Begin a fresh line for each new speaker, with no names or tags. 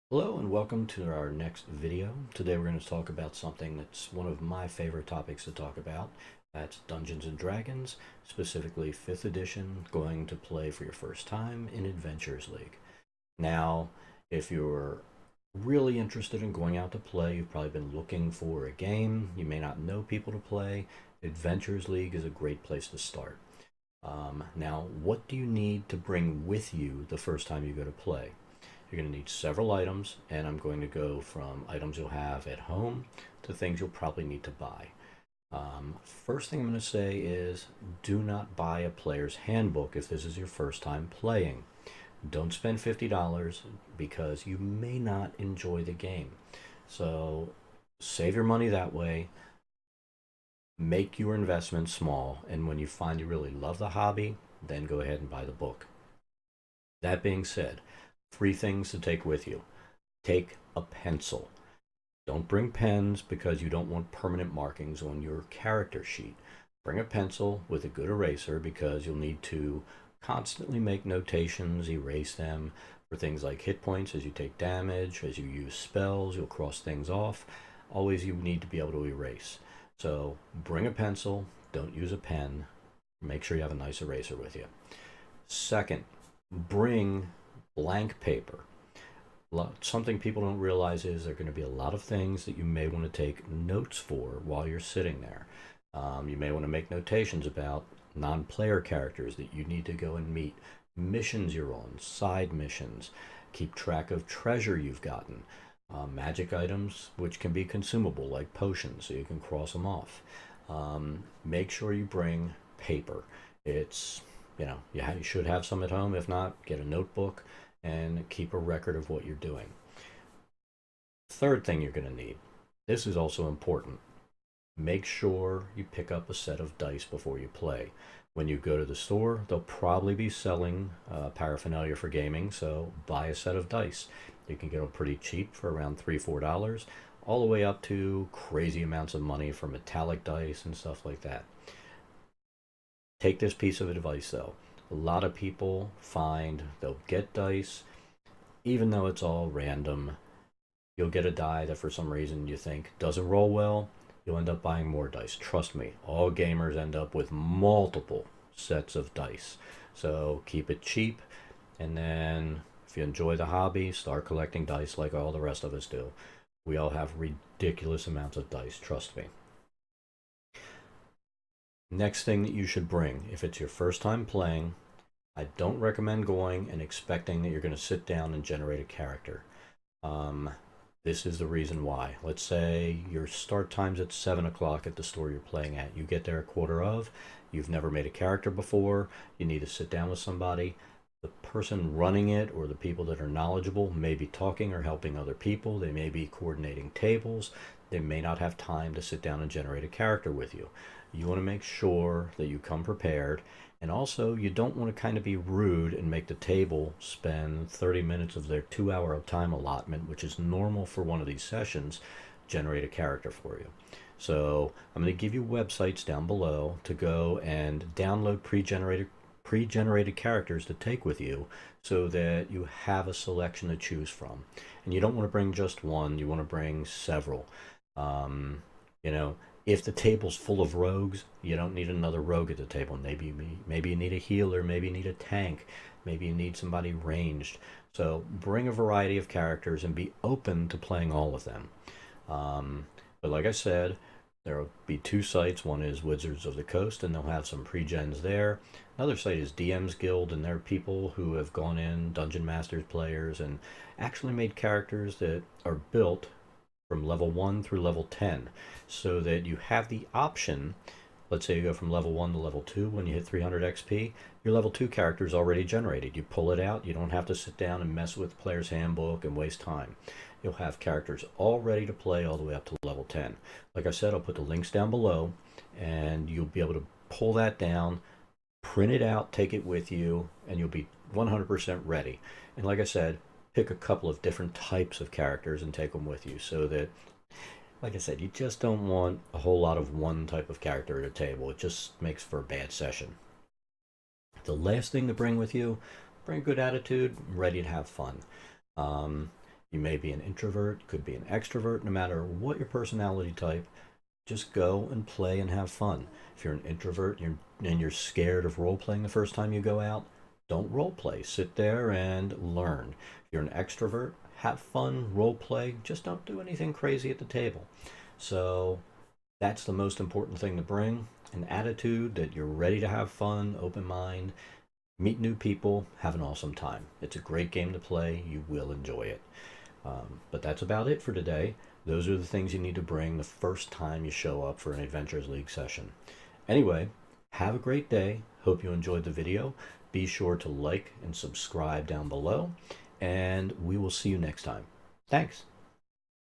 Hello and welcome to our next video. Today we're going to talk about something that's one of my favorite topics to talk about. That's Dungeons and Dragons, specifically 5th edition, going to play for your first time in Adventures League. Now, if you're really interested in going out to play, you've probably been looking for a game, you may not know people to play, Adventures League is a great place to start. Now, what do you need to bring with you the first time you go to play? You're going to need several items, and I'm going to go from items you'll have at home to things you'll probably need to buy. First thing I'm going to say is do not buy a player's handbook if this is your first time playing. Don't spend $50 because you may not enjoy the game. So save your money that way. Make your investment small, and when you find you really love the hobby, then go ahead and buy the book. That being said, 3 things to take with you. Take a pencil. Don't bring pens because you don't want permanent markings on your character sheet. Bring a pencil with a good eraser because you'll need to constantly make notations, erase them for things like hit points as you take damage, as you use spells, you'll cross things off. Always you need to be able to erase. So bring a pencil, don't use a pen. Make sure you have a nice eraser with you. Second, bring blank paper. Something people don't realize is there are going to be a lot of things that you may want to take notes for while you're sitting there. You may want to make notations about non-player characters that you need to go and meet, missions you're on, side missions, keep track of treasure you've gotten, magic items which can be consumable like potions so you can cross them off. Make sure you bring paper. It's, you should have some at home. If not, get a notebook and keep a record of what you're doing. Third thing you're going to need, this is also important. Make sure you pick up a set of dice before you play. When you go to the store, they'll probably be selling paraphernalia for gaming, so buy a set of dice. You can get them pretty cheap for around $3-4, all the way up to crazy amounts of money for metallic dice and stuff like that. Take this piece of advice though. A lot of people find they'll get dice, even though it's all random. You'll get a die that for some reason you think doesn't roll well. You'll end up buying more dice. Trust me, all gamers end up with multiple sets of dice. So keep it cheap, and then if you enjoy the hobby, start collecting dice like all the rest of us do. We all have ridiculous amounts of dice, trust me. Next thing that you should bring, if it's your first time playing, I don't recommend going and expecting that you're going to sit down and generate a character. Um, this is the reason why. Let's say your start time's at 7 o'clock at the store you're playing at. You get there a quarter of, you've never made a character before, you need to sit down with somebody. The person running it or the people that are knowledgeable may be talking or helping other people. They may be coordinating tables. They may not have time to sit down and generate a character with you. You want to make sure that you come prepared, and also you don't want to kind of be rude and make the table spend 30 minutes of their 2 hour time allotment, which is normal for one of these sessions, generate a character for you. So I'm going to give you websites down below to go and download pre-generated characters to take with you so that you have a selection to choose from. And you don't want to bring just one, you want to bring several. Um, you know, if the table's full of rogues, you don't need another rogue at the table. Maybe you need a healer, maybe you need a tank, maybe you need somebody ranged. So bring a variety of characters and be open to playing all of them. But like I said, there will be 2 sites. One is Wizards of the Coast, and they'll have some pre-gens there. Another site is DM's Guild, and they're people who have gone in, Dungeon Masters players, and actually made characters that are built from level 1 through level 10 so that you have the option. Let's say you go from level 1 to level 2. When you hit 300 XP, your level 2 character is already generated. You pull it out, you don't have to sit down and mess with player's handbook and waste time. You'll have characters all ready to play all the way up to level 10. Like I said, I'll put the links down below, and you'll be able to pull that down, print it out, take it with you, and you'll be 100% ready. And like I said, pick a couple of different types of characters and take them with you so that, like I said, you just don't want a whole lot of one type of character at a table. It just makes for a bad session. The last thing to bring with you, bring a good attitude, ready to have fun. You may be an introvert, could be an extrovert, no matter what your personality type, just go and play and have fun. If you're an introvert and you're scared of role playing the first time you go out, don't role play. Sit there and learn. If you're an extrovert, have fun, role play, just don't do anything crazy at the table. So that's the most important thing to bring, an attitude that you're ready to have fun, open mind, meet new people, have an awesome time. It's a great game to play. You will enjoy it. But that's about it for today. Those are the things you need to bring the first time you show up for an Adventures League session. Anyway, have a great day. Hope you enjoyed the video. Be sure to like and subscribe down below, and we will see you next time. Thanks.